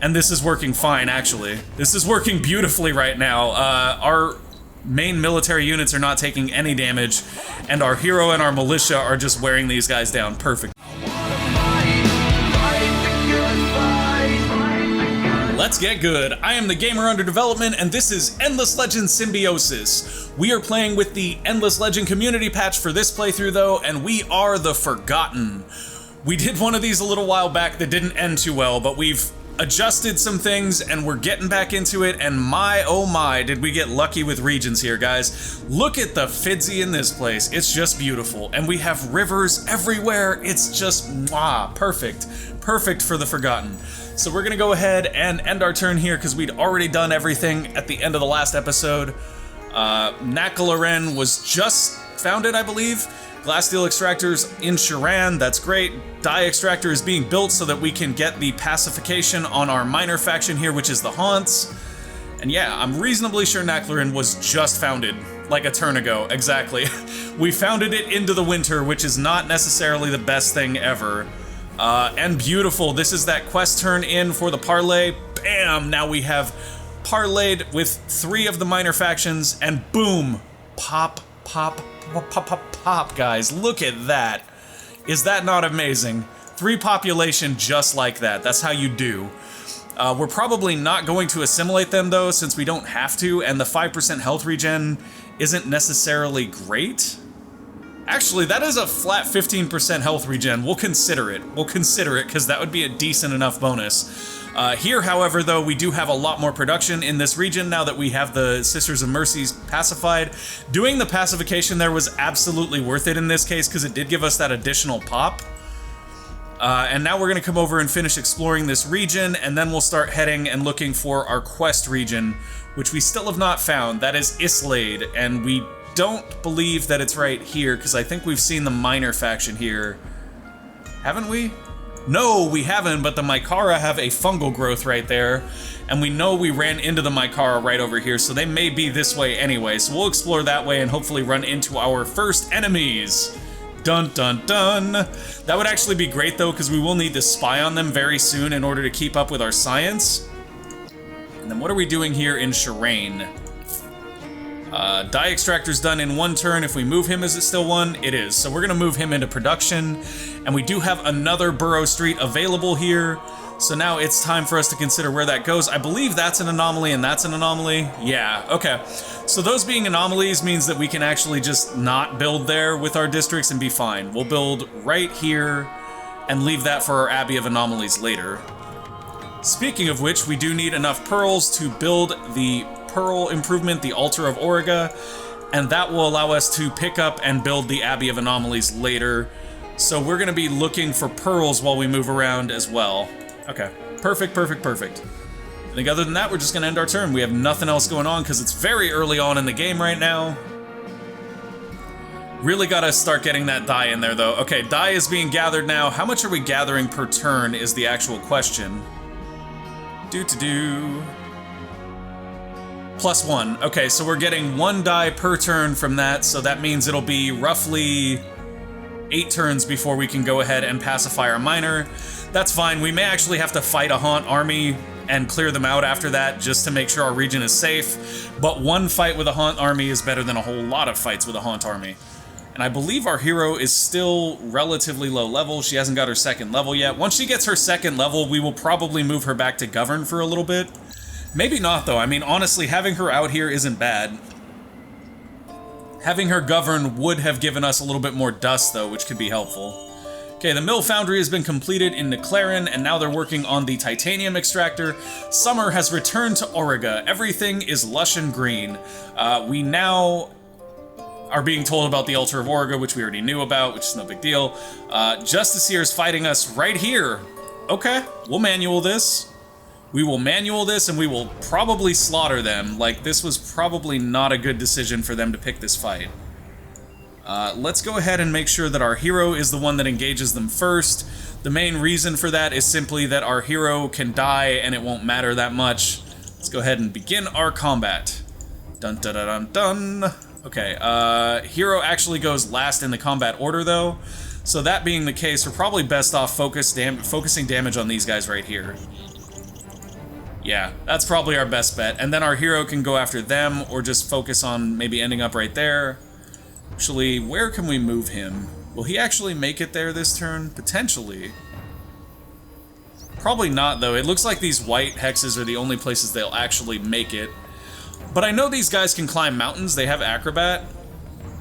And this is working fine, actually. This is working beautifully right now. Our main military units are not taking any damage, and our hero and our militia are just wearing these guys down. Perfect. Let's get good. I am the gamer under development, and this is Endless Legend Symbiosis. We are playing with the Endless Legend community patch for this playthrough, though, and we are the Forgotten. We did one of these a little while back that didn't end too well, but we've adjusted some things, and we're getting back into it, and my oh my, did we get lucky with regions here, guys. Look at the Fidzy in this place. It's just beautiful, and we have rivers everywhere. It's just, mwah, perfect. Perfect for the Forgotten. So we're gonna go ahead and end our turn here because we'd already done everything at the end of the last episode. Nakalaren was just founded, I believe. Glass steel extractors in Shiran, that's great. Dye extractor is being built so that we can get the pacification on our minor faction here, which is the Haunts. And yeah, I'm reasonably sure Nakalaren was just founded, like a turn ago, exactly. We founded it into the winter, which is not necessarily the best thing ever. And beautiful, this is that quest turn in for the parlay. Bam! Now we have parlayed with 3 of the minor factions, and boom! Pop, pop, pop, pop, pop, pop, guys. Look at that. Is that not amazing? 3 population just like that. That's how you do. We're probably not going to assimilate them, though, since we don't have to, and the 5% health regen isn't necessarily great. Actually, that is a flat 15% health regen. We'll consider it. We'll consider it, because that would be a decent enough bonus. Here, however, though, we do have a lot more production in this region now that we have the Sisters of Mercies pacified. Doing the pacification there was absolutely worth it in this case, because it did give us that additional pop. And now we're going to come over and finish exploring this region, and then we'll start heading and looking for our quest region, which we still have not found. That is Islade, and we don't believe that it's right here, because I think we've seen the minor faction here. Haven't we? No, we haven't, but the Mykara have a fungal growth right there, and we know we ran into the Mykara right over here, so they may be this way anyway, so we'll explore that way and hopefully run into our first enemies. Dun dun dun! That would actually be great though, because we will need to spy on them very soon in order to keep up with our science. And then what are we doing here in Shirane? Dye extractor's done in 1 turn. If we move him, is it still 1? It is. So we're gonna move him into production. And we do have another Burrow Street available here. So now it's time for us to consider where that goes. I believe that's an anomaly and that's an anomaly. Yeah, okay. So those being anomalies means that we can actually just not build there with our districts and be fine. We'll build right here and leave that for our Abbey of Anomalies later. Speaking of which, we do need enough pearls to build the Pearl improvement, the Altar of Auriga, and that will allow us to pick up and build the Abbey of Anomalies later. So we're going to be looking for pearls while we move around as well. Okay, perfect, perfect, perfect. I think other than that, we're just going to end our turn. We have nothing else going on because it's very early on in the game right now. Really got to start getting that dye in there, though. Okay, dye is being gathered now. How much are we gathering per turn is the actual question. +1. Okay, so we're getting 1 dye per turn from that, so that means it'll be roughly 8 turns before we can go ahead and pacify our minor. That's fine. We may actually have to fight a Haunt army and clear them out after that just to make sure our region is safe, but 1 fight with a Haunt army is better than a whole lot of fights with a Haunt army. And I believe our hero is still relatively low level. She hasn't got her 2nd level yet. Once she gets her 2nd level, we will probably move her back to Govern for a little bit. Maybe not, though. I mean, honestly, having her out here isn't bad. Having her Govern would have given us a little bit more dust, though, which could be helpful. Okay, the mill foundry has been completed in Niclaren, and now they're working on the titanium extractor. Summer has returned to Auriga. Everything is lush and green. We now are being told about the Altar of Auriga, which we already knew about, which is no big deal. Justice here is fighting us right here. Okay, we'll manual this. We will manual this, and we will probably slaughter them. Like, this was probably not a good decision for them to pick this fight. Let's go ahead and make sure that our hero is the one that engages them first. The main reason for that is simply that our hero can die, and it won't matter that much. Let's go ahead and begin our combat. Dun dun dun dun dun. Okay, hero actually goes last in the combat order, though. So that being the case, we're probably best off focusing damage on these guys right here. Yeah, that's probably our best bet. And then our hero can go after them, or just focus on maybe ending up right there. Actually, where can we move him? Will he actually make it there this turn? Potentially. Probably not, though. It looks like these white hexes are the only places they'll actually make it. But I know these guys can climb mountains. They have Acrobat.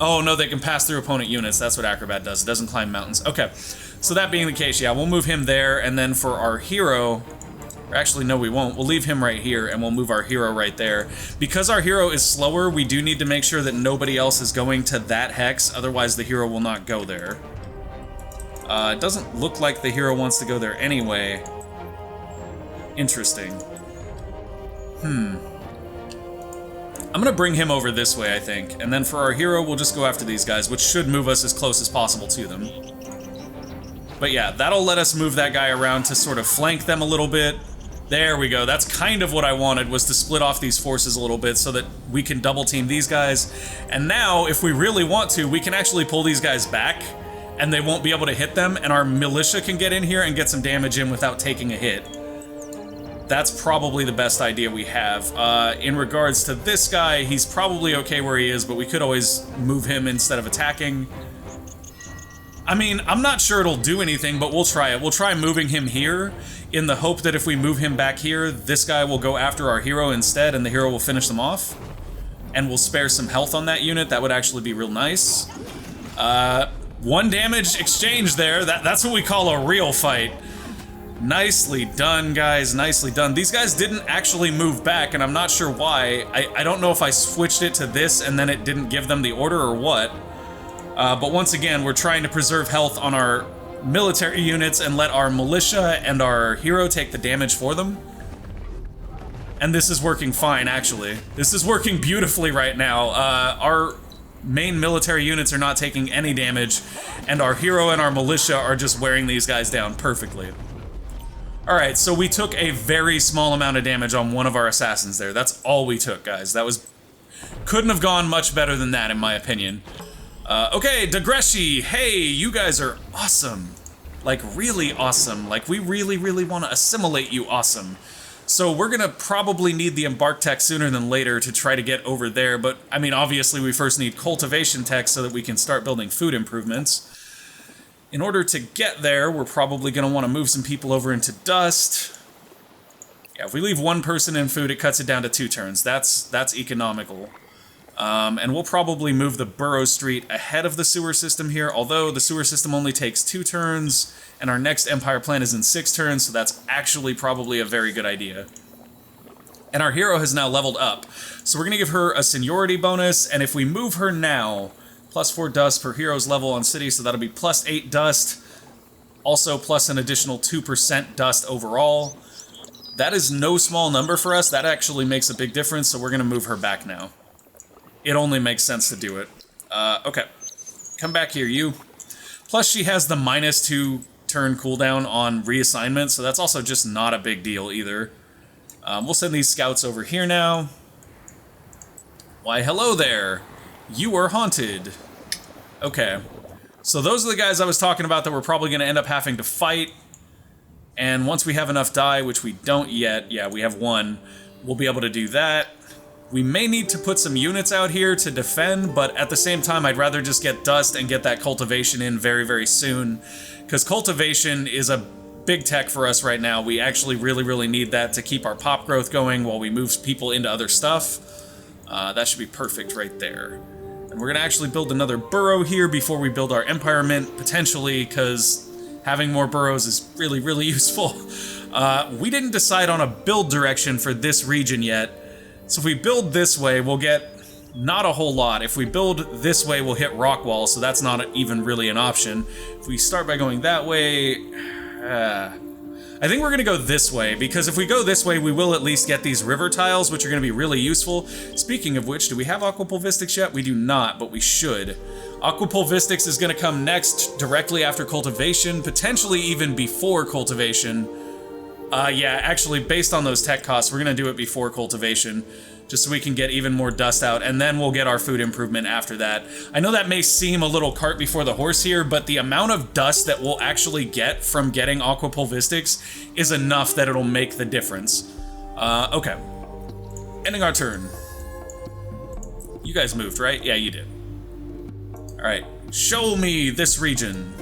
Oh, no, they can pass through opponent units. That's what Acrobat does. It doesn't climb mountains. Okay, so that being the case, yeah, we'll move him there, and then for our hero... Or actually, no, we won't. We'll leave him right here, and we'll move our hero right there. Because our hero is slower, we do need to make sure that nobody else is going to that hex, otherwise the hero will not go there. It doesn't look like the hero wants to go there anyway. Interesting. I'm gonna bring him over this way, I think. And then for our hero, we'll just go after these guys, which should move us as close as possible to them. But yeah, that'll let us move that guy around to sort of flank them a little bit. There we go. That's kind of what I wanted, was to split off these forces a little bit so that we can double team these guys. And now, if we really want to, we can actually pull these guys back, and they won't be able to hit them, and our militia can get in here and get some damage in without taking a hit. That's probably the best idea we have. In regards to this guy, he's probably okay where he is, but we could always move him instead of attacking. I mean, I'm not sure it'll do anything, but we'll try it. We'll try moving him here in the hope that if we move him back here, this guy will go after our hero instead, and the hero will finish them off. And we'll spare some health on that unit. That would actually be real nice. 1 damage exchange there. That's what we call a real fight. Nicely done, guys. Nicely done. These guys didn't actually move back, and I'm not sure why. I don't know if I switched it to this and then it didn't give them the order or what. But once again, we're trying to preserve health on our military units and let our militia and our hero take the damage for them. And this is working fine, actually. This is working beautifully right now. Our main military units are not taking any damage, and our hero and our militia are just wearing these guys down perfectly. Alright, so we took a very small amount of damage on one of our assassins there. That's all we took, guys. That was... couldn't have gone much better than that, in my opinion. Okay, Degreshi, hey, you guys are awesome. Like, really awesome. Like, we really, really want to assimilate you awesome. So we're gonna probably need the embark tech sooner than later to try to get over there, but, I mean, obviously we first need cultivation tech so that we can start building food improvements. In order to get there, we're probably gonna want to move some people over into dust. Yeah, if we leave 1 person in food, it cuts it down to 2 turns. That's economical. And we'll probably move the Burrow Street ahead of the sewer system here, although the sewer system only takes 2 turns, and our next Empire plan is in 6 turns, so that's actually probably a very good idea. And our hero has now leveled up, so we're going to give her a seniority bonus, and if we move her now, plus 4 dust per hero's level on city, so that'll be plus 8 dust, also plus an additional 2% dust overall. That is no small number for us. That actually makes a big difference, so we're going to move her back now. It only makes sense to do it. Okay. Come back here, you. Plus, she has the -2 turn cooldown on reassignment, so that's also just not a big deal either. We'll send these scouts over here now. Why, hello there. You are haunted. Okay. So those are the guys I was talking about that we're probably going to end up having to fight. And once we have enough die, which we don't yet, yeah, we have 1, we'll be able to do that. We may need to put some units out here to defend, but at the same time, I'd rather just get dust and get that cultivation in very, very soon. Because cultivation is a big tech for us right now. We actually really, really need that to keep our pop growth going while we move people into other stuff. That should be perfect right there. And we're going to actually build another burrow here before we build our Empire Mint, potentially, because having more burrows is really, really useful. We didn't decide on a build direction for this region yet. So if we build this way, we'll get not a whole lot. If we build this way, we'll hit rock wall, so that's not even really an option. If we start by going that way... I think we're going to go this way, because if we go this way, we will at least get these river tiles, which are going to be really useful. Speaking of which, do we have Aquapulvistics yet? We do not, but we should. Aquapulvistics is going to come next, directly after cultivation, potentially even before cultivation. Yeah, actually, based on those tech costs, we're going to do it before cultivation, just so we can get even more dust out, and then we'll get our food improvement after that. I know that may seem a little cart before the horse here, but the amount of dust that we'll actually get from getting Aquapulvistics is enough that it'll make the difference. Okay. Ending our turn. You guys moved, right? Yeah, you did. Alright. Show me this region.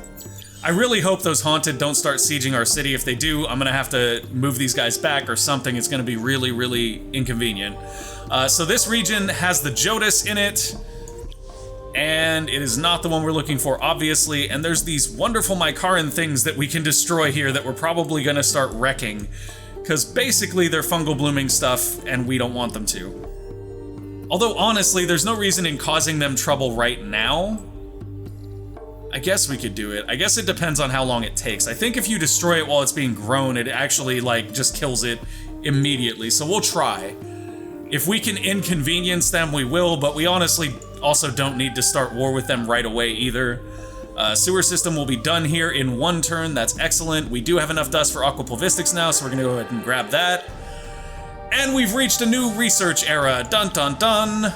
I really hope those Haunted don't start sieging our city. If they do, I'm gonna have to move these guys back or something. It's gonna be really, really inconvenient. So this region has the Jodas in it, and it is not the one we're looking for, obviously, and there's these wonderful Mykaran things that we can destroy here that we're probably gonna start wrecking, because basically they're fungal blooming stuff, and we don't want them to. Although, honestly, there's no reason in causing them trouble right now. I guess we could do it. I guess it depends on how long it takes. I think if you destroy it while it's being grown, it actually, like, just kills it immediately, so we'll try. If we can inconvenience them, we will, but we honestly also don't need to start war with them right away either. Sewer system will be done here in 1 turn. That's excellent. We do have enough dust for aquapulvistics now, so we're gonna go ahead and grab that. And we've reached a new research era. Dun dun dun.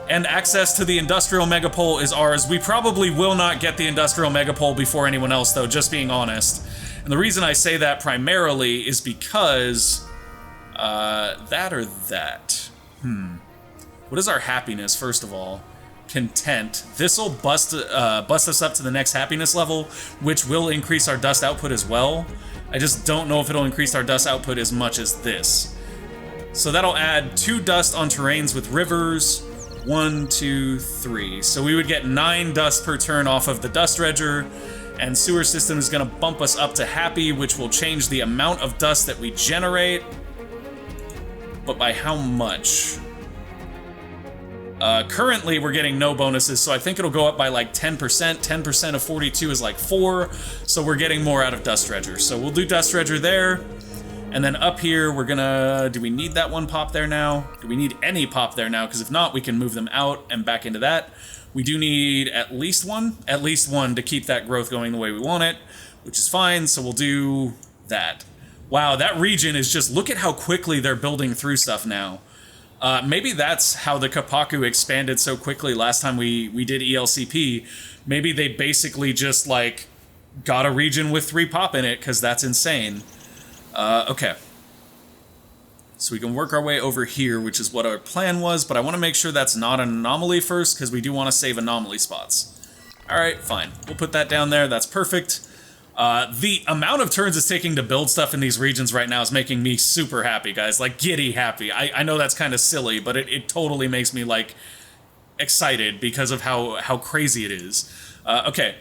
And access to the industrial megapole is ours. We probably will not get the industrial megapole before anyone else, though, just being honest. And the reason I say that primarily is because that or that. What is our happiness, first of all? Content. This'll bust us up to the next happiness level, which will increase our dust output as well. I just don't know if it'll increase our dust output as much as this. So that'll add 2 dust on terrains with rivers. 1, 2, 3. So we would get 9 dust per turn off of the dust dredger, and sewer system is gonna bump us up to happy, which will change the amount of dust that we generate. But by how much? Currently, we're getting no bonuses, so I think it'll go up by like 10%. 10% of 42 is like 4, so we're getting more out of Dust Dredger. So we'll do Dust Dredger there, and then up here, we're gonna... Do we need that 1 pop there now? Do we need any pop there now? Because if not, we can move them out and back into that. We do need at least 1? At least 1 to keep that growth going the way we want it, which is fine, so we'll do that. Wow, that region is just... Look at how quickly they're building through stuff now. Maybe that's how the Kapaku expanded so quickly last time we did ELCP. Maybe they basically just, like, got a region with 3 pop in it, because that's insane. Okay. So we can work our way over here, which is what our plan was, but I want to make sure that's not an anomaly first, because we do want to save anomaly spots. Alright, fine. We'll put that down there. That's perfect. The amount of turns it's taking to build stuff in these regions right now is making me super happy, guys. Like, giddy happy. I know that's kind of silly, but it totally makes me, like, excited because of how crazy it is. Okay,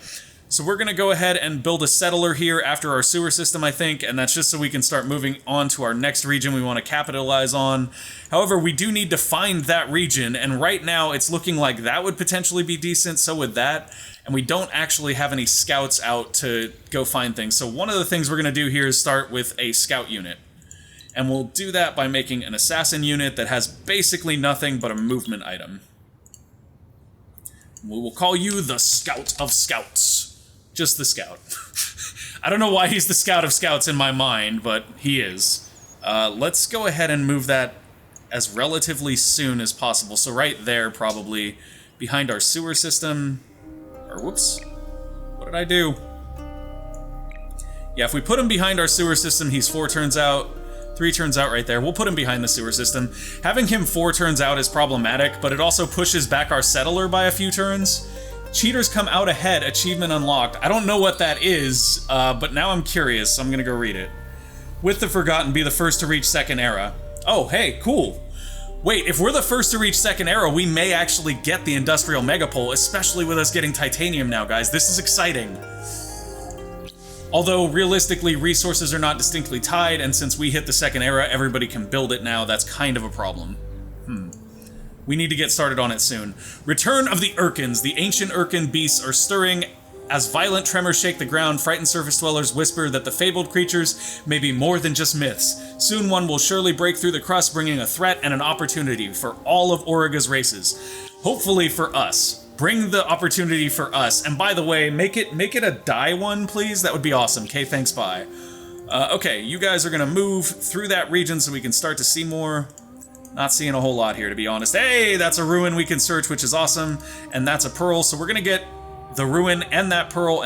so we're going to go ahead and build a settler here after our sewer system, I think, and that's just so we can start moving on to our next region we want to capitalize on. However, we do need to find that region, and right now it's looking like that would potentially be decent, so would that. And we don't actually have any scouts out to go find things. So one of the things we're going to do here is start with a scout unit. And we'll do that by making an assassin unit that has basically nothing but a movement item. We will call you the Scout of Scouts. Just the Scout. I don't know why he's the Scout of Scouts in my mind, but he is. Let's go ahead and move that as relatively soon as possible. So right there, probably, behind our sewer system... Or, whoops. What did I do? Yeah, if we put him behind our sewer system, he's 4 turns out. 3 turns out right there. We'll put him behind the sewer system. Having him 4 turns out is problematic, but it also pushes back our settler by a few turns. Cheaters come out ahead, achievement unlocked. I don't know what that is, but now I'm curious, so I'm gonna go read it. With the Forgotten, be the first to reach 2nd era. Oh, hey, cool. Wait, if we're the first to reach 2nd era, we may actually get the Industrial Megapole, especially with us getting Titanium now, guys. This is exciting. Although, realistically, resources are not distinctly tied, and since we hit the 2nd era, everybody can build it now. That's kind of a problem. We need to get started on it soon. Return of the Urkans. The ancient Urkan beasts are stirring. As violent tremors shake the ground, frightened surface dwellers whisper that the fabled creatures may be more than just myths. Soon one will surely break through the crust, bringing a threat and an opportunity for all of Auriga's races. Hopefully for us. Bring the opportunity for us. And by the way, make it a die one, please. That would be awesome. Okay, thanks, bye. Okay, you guys are gonna move through that region so we can start to see more. Not seeing a whole lot here, to be honest. Hey, that's a ruin we can search, which is awesome. And that's a pearl, so we're gonna get the ruin and that pearl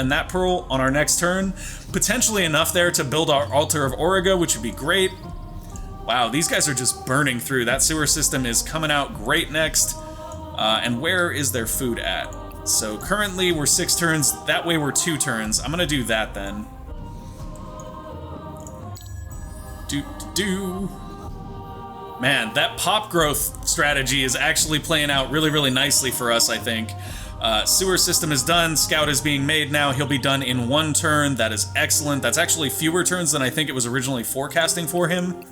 on our next turn. Potentially enough there to build our altar of Auriga, which would be great. Wow, these guys are just burning through. That sewer system is coming out great next. And where is their food at? So currently we're 6 turns. That way we're 2 turns. I'm gonna do that then. Man, that pop growth strategy is actually playing out really, really nicely for us, I think. Sewer system is done. Scout is being made now. He'll be done in 1 turn. That is excellent. That's actually fewer turns than I think it was originally forecasting for him.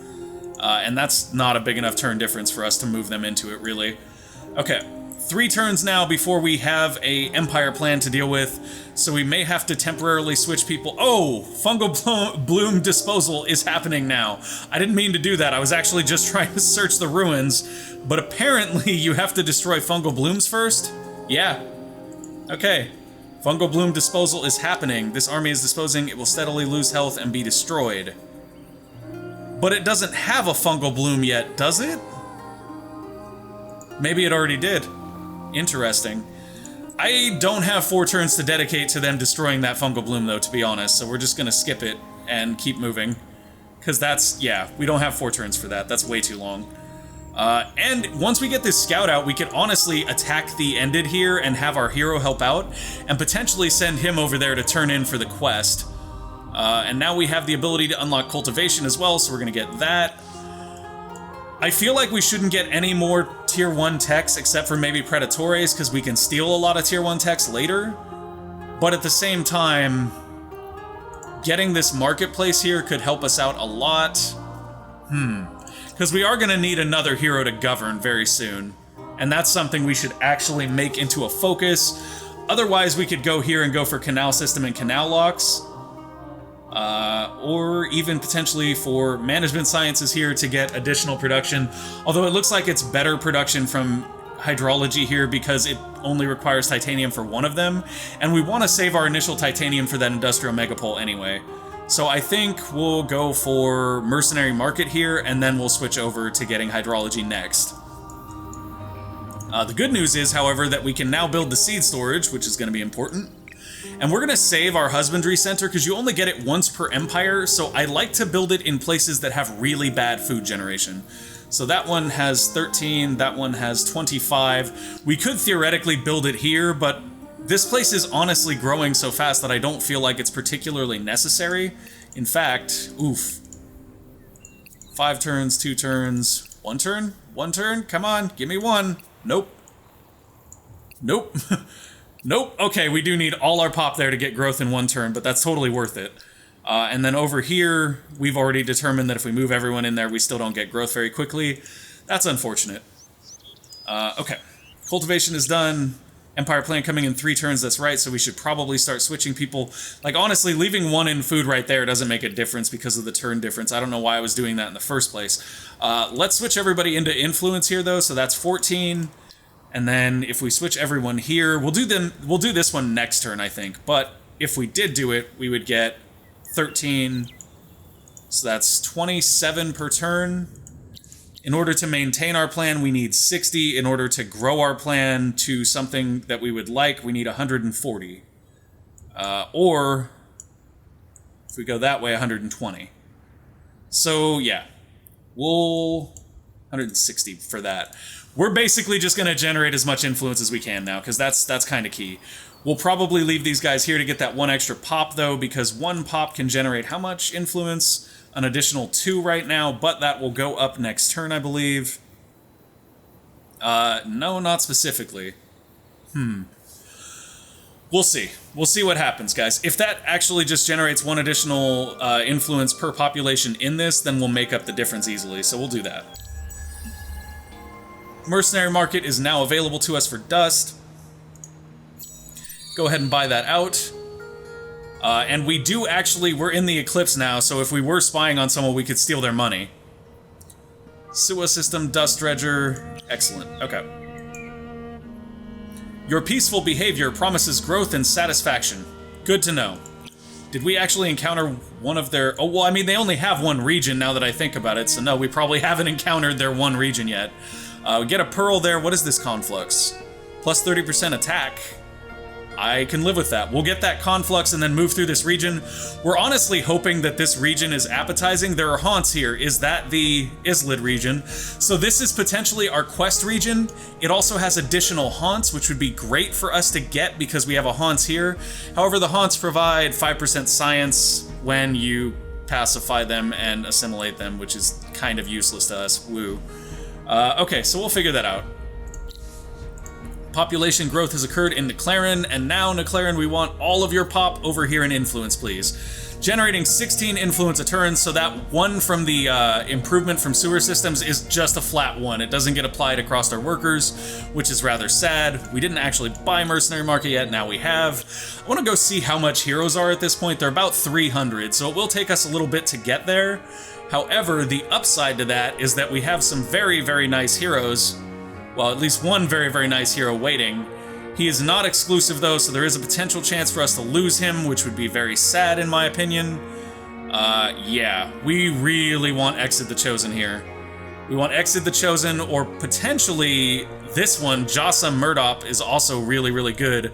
And that's not a big enough turn difference for us to move them into it, really. Okay, 3 turns now before we have a Empire plan to deal with, so we may have to temporarily switch people. Oh, fungal bloom disposal is happening now. I didn't mean to do that. I was actually just trying to search the ruins, but apparently you have to destroy fungal blooms first? Yeah. Okay. Fungal bloom disposal is happening. This army is disposing. It will steadily lose health and be destroyed. But it doesn't have a fungal bloom yet, does it? Maybe it already did. Interesting. I don't have 4 turns to dedicate to them destroying that fungal bloom, though, to be honest, so we're just gonna skip it and keep moving. Because that's, yeah, we don't have 4 turns for that. That's way too long. And once we get this scout out, we could honestly attack the ended here and have our hero help out, and potentially send him over there to turn in for the quest. And now we have the ability to unlock cultivation as well, so we're gonna get that. I feel like we shouldn't get any more tier 1 techs except for maybe Predatores, because we can steal a lot of tier 1 techs later. But at the same time, getting this marketplace here could help us out a lot. Because we are gonna need another hero to govern very soon. And that's something we should actually make into a focus. Otherwise, we could go here and go for canal system and canal locks. Or even potentially for management sciences here to get additional production. Although it looks like it's better production from hydrology here because it only requires titanium for 1 of them. And we want to save our initial titanium for that industrial megapole anyway. So I think we'll go for mercenary market here, and then we'll switch over to getting hydrology next. The good news is, however, that we can now build the seed storage, which is going to be important. And we're going to save our husbandry center because you only get it once per empire, so I like to build it in places that have really bad food generation. So that one has 13, that one has 25. We could theoretically build it here, but this place is honestly growing so fast that I don't feel like it's particularly necessary. In fact, oof. 5 turns, 2 turns, 1 turn? 1 turn? Come on, give me 1. Nope. Nope. Nope. Okay, we do need all our pop there to get growth in 1 turn, but that's totally worth it. And then over here, we've already determined that if we move everyone in there, we still don't get growth very quickly. That's unfortunate. Okay. Cultivation is done. Empire plan coming in 3 turns, that's right, so we should probably start switching people. Like, honestly, leaving 1 in food right there doesn't make a difference because of the turn difference. I don't know why I was doing that in the first place. Let's switch everybody into influence here, though, so that's 14. And then if we switch everyone here, we'll do this one next turn, I think. But if we did do it, we would get 13. So that's 27 per turn. In order to maintain our plan, we need 60. In order to grow our plan to something that we would like, we need 140. Or, if we go that way, 120. So, yeah. We'll... 160 for that. We're basically just going to generate as much influence as we can now, because that's kind of key. We'll probably leave these guys here to get that 1 extra pop, though, because 1 pop can generate how much influence? An additional 2 right now, but that will go up next turn, I believe. No, not specifically. We'll see. We'll see what happens, guys. If that actually just generates 1 additional influence per population in this, then we'll make up the difference easily, so we'll do that. Mercenary market is now available to us for dust. Go ahead and buy that out. And we do actually, we're in the eclipse now, so if we were spying on someone, we could steal their money. Sewer system, dust dredger, excellent, okay. Your peaceful behavior promises growth and satisfaction. Good to know. Did we actually encounter one of their... Oh, well, I mean, they only have 1 region now that I think about it, so no, we probably haven't encountered their 1 region yet. We get a pearl there. What is this conflux? Plus 30% attack. I can live with that. We'll get that conflux and then move through this region. We're honestly hoping that this region is appetizing. There are haunts here. Is that the Islid region? So this is potentially our quest region. It also has additional haunts, which would be great for us to get because we have a haunts here. However, the haunts provide 5% science when you pacify them and assimilate them, which is kind of useless to us. Woo. Okay, so we'll figure that out. Population growth has occurred in Neclaren, and now, Neclaren, we want all of your pop over here in influence, please. Generating 16 influence a turn, so that one from the improvement from sewer systems is just a flat one. It doesn't get applied across our workers, which is rather sad. We didn't actually buy Mercenary Market yet, now we have. I want to go see how much heroes are at this point. They're about 300, so it will take us a little bit to get there. However, the upside to that is that we have some very, very nice heroes. Well, at least one very, very nice hero waiting. He is not exclusive though, so there is a potential chance for us to lose him, which would be very sad in my opinion. Yeah, we really want Exit the Chosen here. We want Exit the Chosen, or potentially this one, Jasa Murdop, is also really, really good.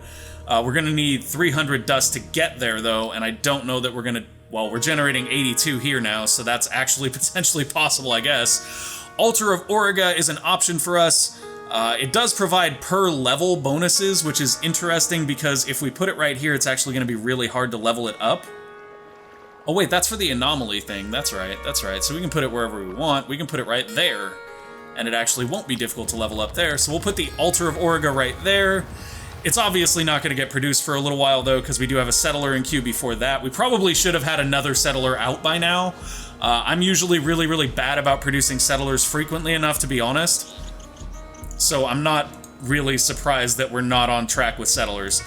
We're gonna need 300 dust to get there though, and I don't know that we're gonna, well, we're generating 82 here now, so that's actually potentially possible, I guess. Altar of Auriga is an option for us. It does provide per level bonuses, which is interesting because if we put it right here, it's actually going to be really hard to level it up. Oh wait, that's for the anomaly thing. That's right, that's right. So we can put it wherever we want. We can put it right there, and it actually won't be difficult to level up there. So we'll put the Altar of Auriga right there. It's obviously not going to get produced for a little while though, because we do have a settler in queue before that. We probably should have had another settler out by now. I'm usually really, really bad about producing settlers frequently enough, to be honest. So I'm not really surprised that we're not on track with settlers.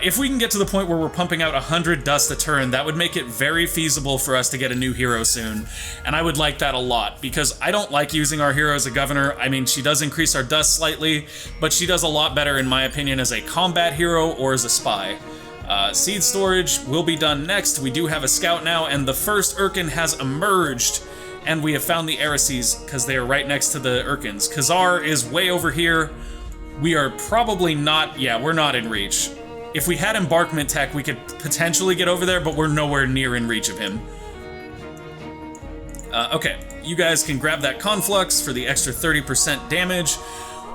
If we can get to the point where we're pumping out 100 dust a turn, that would make it very feasible for us to get a new hero soon. And I would like that a lot, because I don't like using our hero as a governor. I mean, she does increase our dust slightly, but she does a lot better, in my opinion, as a combat hero or as a spy. Seed storage will be done next. We do have a scout now, and the first Urkan has emerged. And we have found the Heresies, because they are right next to the Urkans. Khazar is way over here. We are probably not, yeah, we're not in reach. If we had embarkment tech, we could potentially get over there, but we're nowhere near in reach of him. Okay, you guys can grab that conflux for the extra 30% damage.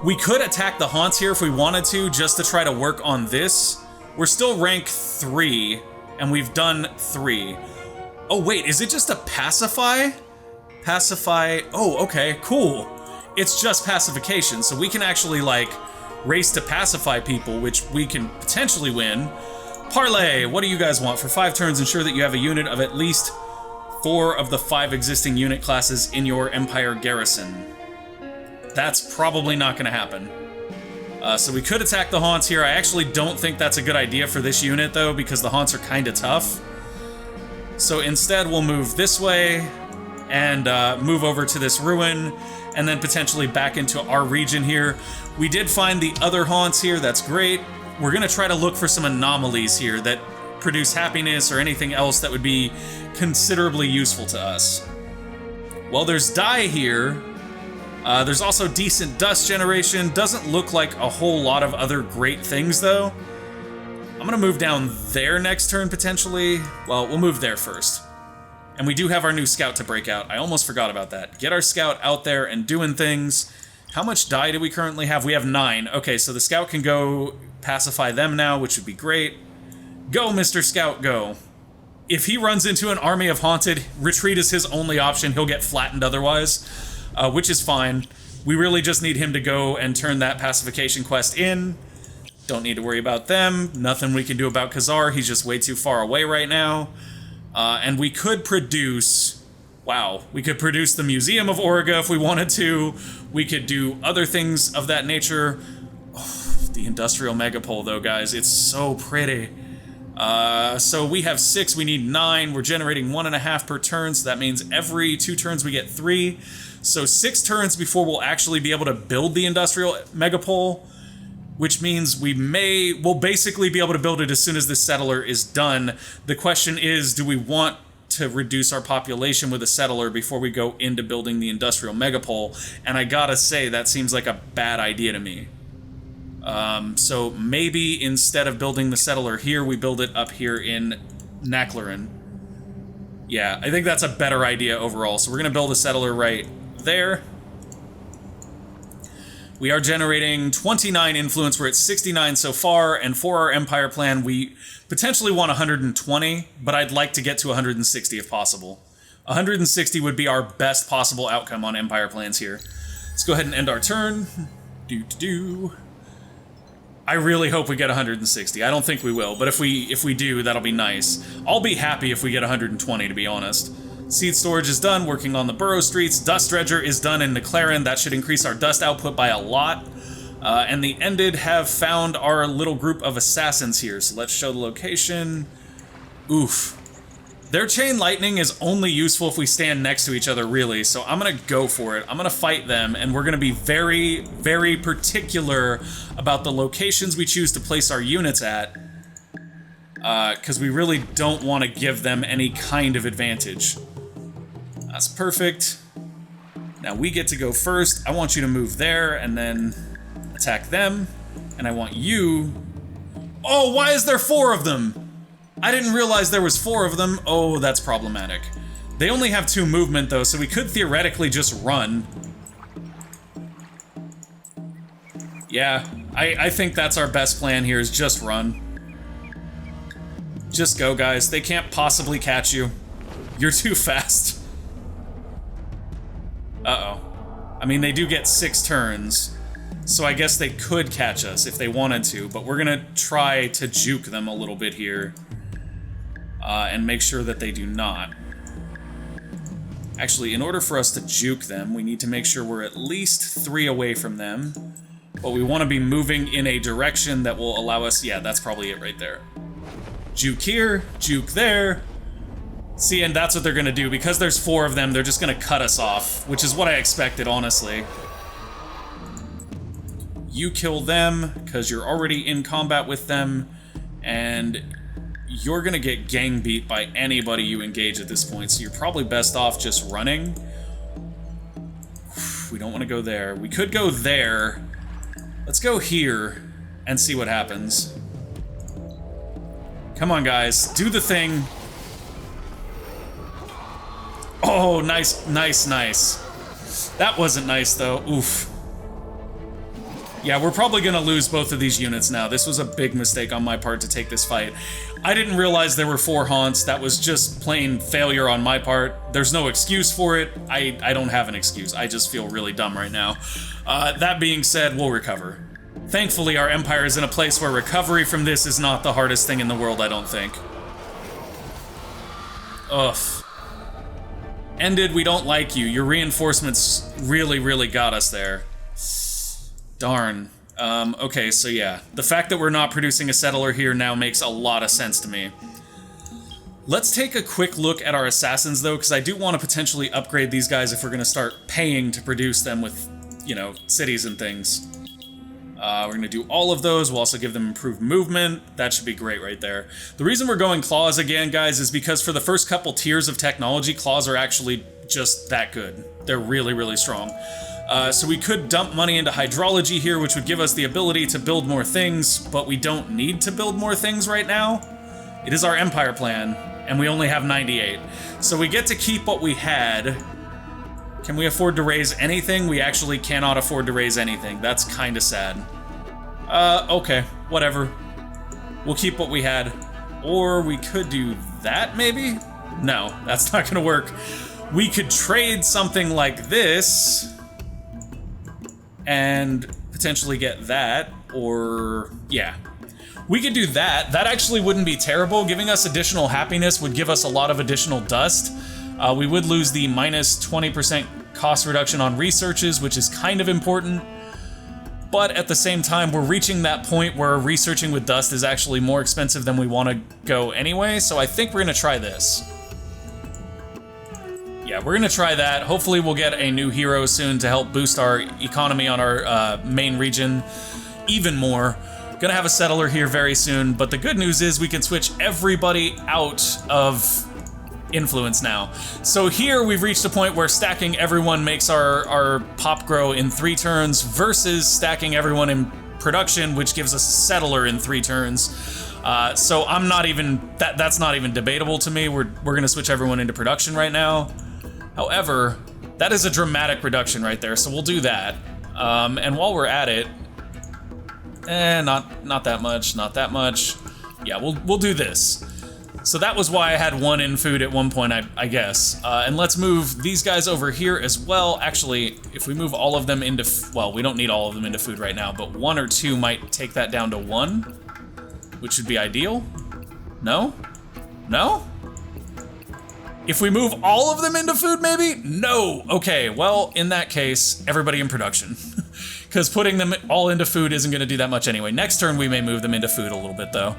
We could attack the haunts here if we wanted to, just to try to work on this. We're still rank 3, and we've done 3. Oh wait, is it just a pacify? Pacify, oh, okay, cool. It's just pacification, so we can actually, like, race to pacify people, which we can potentially win. Parlay, what do you guys want? For 5 turns, ensure that you have a unit of at least 4 of the 5 existing unit classes in your Empire garrison. That's probably not gonna happen. So we could attack the haunts here. I actually don't think that's a good idea for this unit, though, because the haunts are kinda tough. So instead, we'll move this way, and move over to this ruin, and then potentially back into our region here. We did find the other haunts here, that's great. We're gonna try to look for some anomalies here that produce happiness or anything else that would be considerably useful to us. Well, there's dye here. There's also decent dust generation. Doesn't look like a whole lot of other great things, though. I'm gonna move down there next turn, potentially. Well, we'll move there first. And we do have our new scout to break out. I almost forgot about that. Get our scout out there and doing things. How much dye do we currently have? We have 9. Okay, so the scout can go pacify them now, which would be great. Go, Mr. Scout, go. If he runs into an army of haunted, retreat is his only option. He'll get flattened otherwise, which is fine. We really just need him to go and turn that pacification quest in. Don't need to worry about them. Nothing we can do about Khazar. He's just way too far away right now. And we could produce, wow, we could produce the Museum of Auriga if we wanted to. We could do other things of that nature. Oh, the Industrial Megapole, though, guys, it's so pretty. So we have 6, we need 9. We're generating 1.5 per turn, so that means every 2 turns we get 3. So 6 turns before we'll actually be able to build the Industrial Megapole, which means we'll basically be able to build it as soon as this settler is done. The question is, do we want to reduce our population with a settler before we go into building the Industrial Megapole? And I gotta say, that seems like a bad idea to me. So maybe instead of building the settler here, we build it up here in Naklorin. Yeah, I think that's a better idea overall. So we're going to build a settler right there. We are generating 29 influence. We're at 69 so far, and for our empire plan, we potentially want 120, but I'd like to get to 160 if possible. 160 would be our best possible outcome on empire plans here. Let's go ahead and end our turn. I really hope we get 160. I don't think we will, but if we do, that'll be nice. I'll be happy if we get 120, to be honest. Seed storage is done, working on the burrow streets. Dust dredger is done in McLaren. That should increase our dust output by a lot. And the Ended have found our little group of assassins here. So let's show the location. Oof. Their chain lightning is only useful if we stand next to each other, really. So I'm going to go for it. I'm going to fight them, and we're going to be very, very particular about the locations we choose to place our units at. Because we really don't want to give them any kind of advantage. That's perfect. Now we get to go first. I want you to move there and then attack them. And I want you... Oh, why is there 4 of them? I didn't realize there was 4 of them. Oh, that's problematic. They only have 2 movement though, so we could theoretically just run. Yeah, I think that's our best plan here, is just run. Just go, guys. They can't possibly catch you. You're too fast. Uh-oh. I mean, they do get 6 turns, so I guess they could catch us if they wanted to, but we're gonna try to juke them a little bit here. And make sure that they do not. Actually, in order for us to juke them, we need to make sure we're at least 3 away from them. But we want to be moving in a direction that will allow us... Yeah, that's probably it right there. Juke here, juke there. See, and that's what they're going to do. Because there's 4 of them, they're just going to cut us off, which is what I expected, honestly. You kill them, because you're already in combat with them, and you're going to get gang beat by anybody you engage at this point, so you're probably best off just running. We don't want to go there. We could go there. Let's go here and see what happens. Come on, guys. Do the thing. Oh, nice, nice, nice. That wasn't nice, though. Oof. Yeah, we're probably going to lose both of these units now. This was a big mistake on my part to take this fight. I didn't realize there were 4 haunts. That was just plain failure on my part. There's no excuse for it. I don't have an excuse. I just feel really dumb right now. That being said, we'll recover. Thankfully, our empire is in a place where recovery from this is not the hardest thing in the world, I don't think. Ugh. Ended, we don't like you. Your reinforcements really, really got us there. Darn. Okay, so yeah. The fact that we're not producing a settler here now makes a lot of sense to me. Let's take a quick look at our assassins, though, because I do want to potentially upgrade these guys if we're going to start paying to produce them with, you know, cities and things. We're going to do all of those. We'll also give them improved movement. That should be great right there. The reason we're going claws again, guys, is because for the first couple tiers of technology, claws are actually just that good. They're really, really strong. So we could dump money into hydrology here, which would give us the ability to build more things, but we don't need to build more things right now. It is our empire plan, and we only have 98. So we get to keep what we had. Can we afford to raise anything? We actually cannot afford to raise anything. That's kind of sad. Okay, whatever. We'll keep what we had. Or we could do that, maybe? No, that's not gonna work. We could trade something like this and potentially get that, or yeah. We could do that. That actually wouldn't be terrible. Giving us additional happiness would give us a lot of additional dust. We would lose the minus 20% cost reduction on researches, which is kind of important. But at the same time, we're reaching that point where researching with dust is actually more expensive than we want to go anyway, so I think we're going to try this. Yeah, we're going to try that. Hopefully we'll get a new hero soon to help boost our economy on our main region even more. Gonna have a settler here very soon, but the good news is we can switch everybody out of influence now. So here we've reached a point where stacking everyone makes our pop grow in 3 turns versus stacking everyone in production, which gives us a settler in 3 turns. So I'm not even, that's not even debatable to me. We're gonna switch everyone into production right now. However, that is a dramatic reduction right there, so we'll do that. And while we're at it, not that much, not that much. Yeah, we'll do this. So that was why I had 1 in food at one point, I guess. And let's move these guys over here as well. Actually, if we move all of them into, well, we don't need all of them into food right now, but 1 or 2 might take that down to 1, which would be ideal. No? No? If we move all of them into food, maybe? No. Okay, well, in that case, everybody in production. Because putting them all into food isn't going to do that much anyway. Next turn, we may move them into food a little bit, though.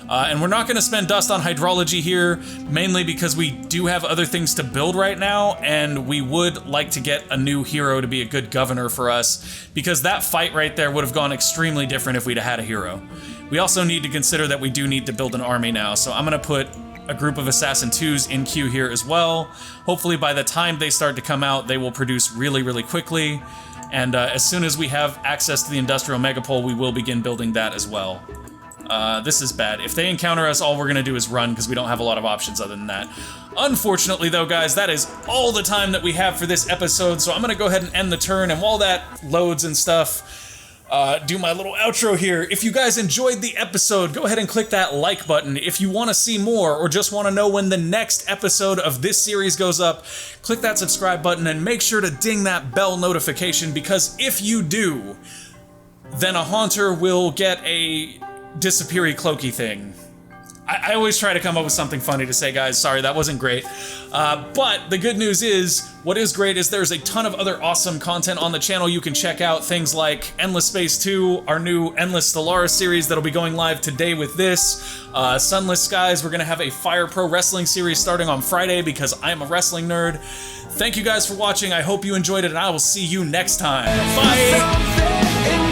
And we're not going to spend dust on hydrology here, mainly because we do have other things to build right now, and we would like to get a new hero to be a good governor for us, because that fight right there would have gone extremely different if we'd had a hero. We also need to consider that we do need to build an army now, so I'm going to put a group of Assassin 2s in queue here as well. Hopefully by the time they start to come out, they will produce really, really quickly. And as soon as we have access to the Industrial Megapole, we will begin building that as well. This is bad. If they encounter us, all we're gonna do is run, because we don't have a lot of options other than that. Unfortunately though, guys, that is all the time that we have for this episode, so I'm gonna go ahead and end the turn, and while that loads and stuff, do my little outro here. If you guys enjoyed the episode, go ahead and click that like button. If you want to see more or just want to know when the next episode of this series goes up, click that subscribe button and make sure to ding that bell notification, because if you do, then a haunter will get a disappeary cloaky thing. I always try to come up with something funny to say, guys. Sorry, that wasn't great. But the good news is, what is great is there's a ton of other awesome content on the channel you can check out. Things like Endless Space 2, our new Endless Stellaris series that'll be going live today with this. Sunless Skies, we're gonna have a Fire Pro Wrestling series starting on Friday because I'm a wrestling nerd. Thank you guys for watching. I hope you enjoyed it, and I will see you next time. Bye!